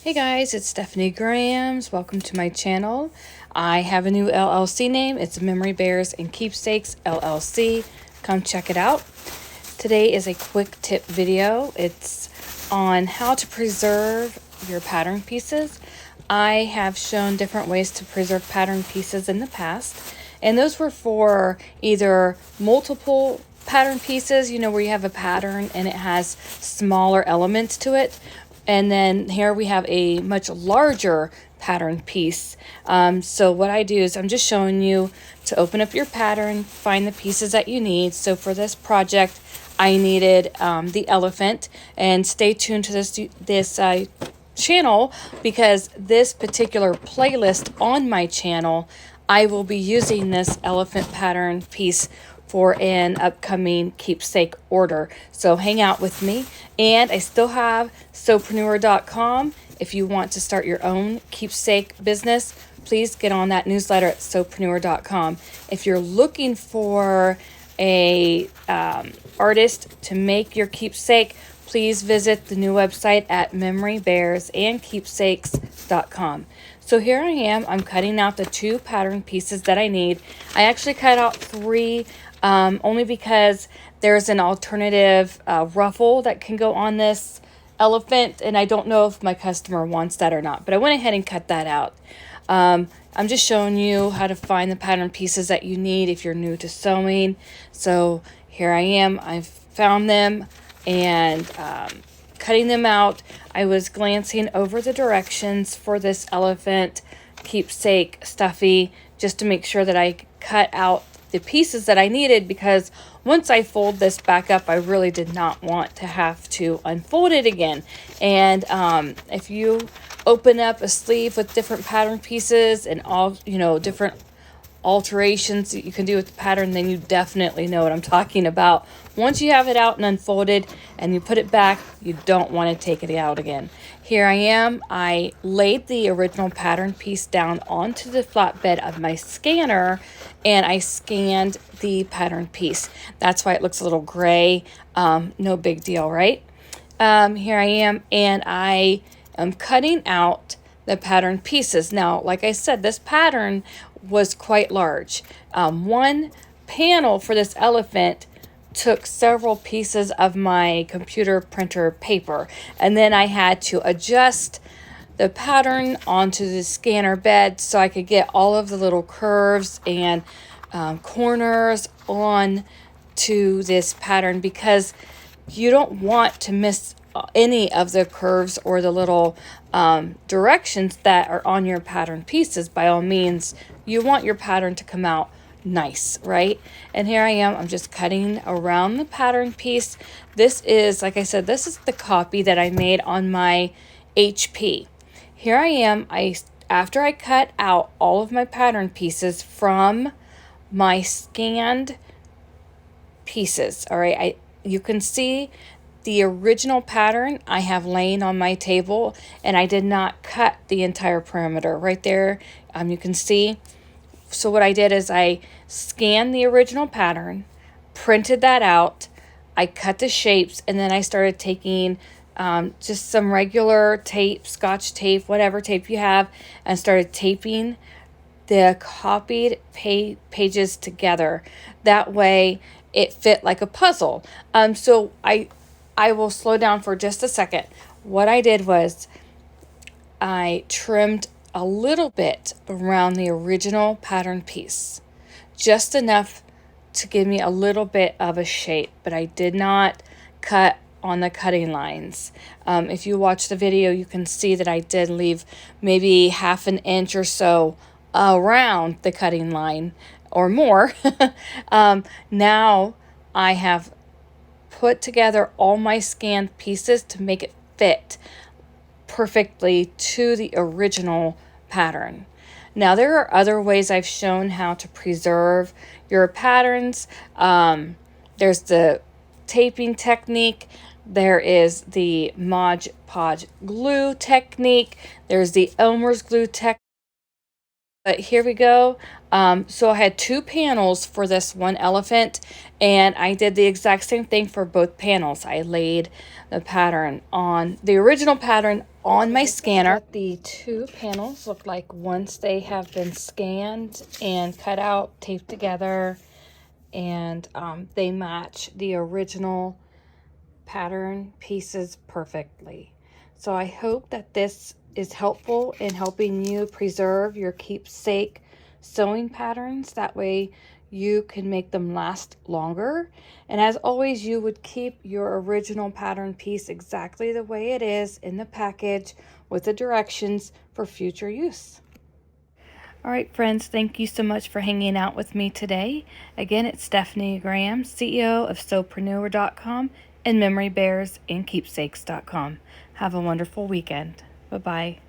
Hey guys, it's StephanieGrams. Welcome to my channel. I have a new LLC name. It's Memory Bears and Keepsakes LLC. Come check it out. Today is a quick tip video. It's on how to preserve your pattern pieces. I have shown different ways to preserve pattern pieces in the past, and those were for either multiple pattern pieces, where you have a pattern and it has smaller elements to it. And then here we have a much larger pattern piece. So what I do is I'm just showing you to open up your pattern, find the pieces that you need. So for this project, I needed the elephant, and stay tuned to this channel, because this particular playlist on my channel, I will be using this elephant pattern piece for an upcoming keepsake order. So hang out with me. And I still have Sewpreneur.com. If you want to start your own keepsake business, please get on that newsletter at Sewpreneur.com. If you're looking for a artist to make your keepsake, please visit the new website at memorybearsandkeepsakes.com. So here I am. I'm cutting out the 2 pattern pieces that I need. I actually cut out 3 only because there's an alternative ruffle that can go on this elephant, and I don't know if my customer wants that or not, but I went ahead and cut that out. I'm just showing you how to find the pattern pieces that you need if you're new to sewing. So here I am. I've found them and cutting them out. I was glancing over the directions for this elephant keepsake stuffy just to make sure that I cut out the pieces that I needed, because once I fold this back up, I really did not want to have to unfold it again. And if you open up a sleeve with different pattern pieces and all, different alterations that you can do with the pattern, then you definitely know what I'm talking about. Once you have it out and unfolded and you put it back, you don't want to take it out again. Here I am. I laid the original pattern piece down onto the flatbed of my scanner, and I scanned the pattern piece. That's why it looks a little gray. No big deal, right? Here I am, and I am cutting out the pattern pieces. Now, like I said, this pattern was quite large. One panel for this elephant took several pieces of my computer printer paper, and then I had to adjust the pattern onto the scanner bed so I could get all of the little curves and corners on to this pattern, because you don't want to miss any of the curves or the little directions that are on your pattern pieces. By all means, you want your pattern to come out nice, right? And here I am. I'm just cutting around the pattern piece. This is, like I said, this is the copy that I made on my HP. Here I am. After I cut out all of my pattern pieces from my scanned pieces, all right, you can see the original pattern I have laying on my table, and I did not cut the entire perimeter right there. You can see. So what I did is I scanned the original pattern, printed that out, I cut the shapes, and then I started taking just some regular tape, Scotch tape, whatever tape you have, and started taping the copied pages together. That way it fit like a puzzle. So I will slow down for just a second. What I did was I trimmed a little bit around the original pattern piece, just enough to give me a little bit of a shape, but I did not cut on the cutting lines. If you watch the video, you can see that I did leave maybe ½ an inch or so around the cutting line or more. Now I have put together all my scanned pieces to make it fit perfectly to the original pattern. Now, there are other ways I've shown how to preserve your patterns. There's the taping technique. There is the Mod Podge glue technique. There's the Elmer's glue technique. But here we go. So I had 2 panels for this one elephant, and I did the exact same thing for both panels. I laid the pattern on the original pattern on my scanner. What the 2 panels look like once they have been scanned and cut out, taped together, and they match the original pattern pieces perfectly. So I hope that this is helpful in helping you preserve your keepsake sewing patterns. That way you can make them last longer. And as always, you would keep your original pattern piece exactly the way it is in the package with the directions for future use. All right, friends, thank you so much for hanging out with me today. Again, it's StephanieGrams, CEO of Sewpreneur.com and Memory Bears and Keepsakes.com. Have a wonderful weekend. Bye-bye.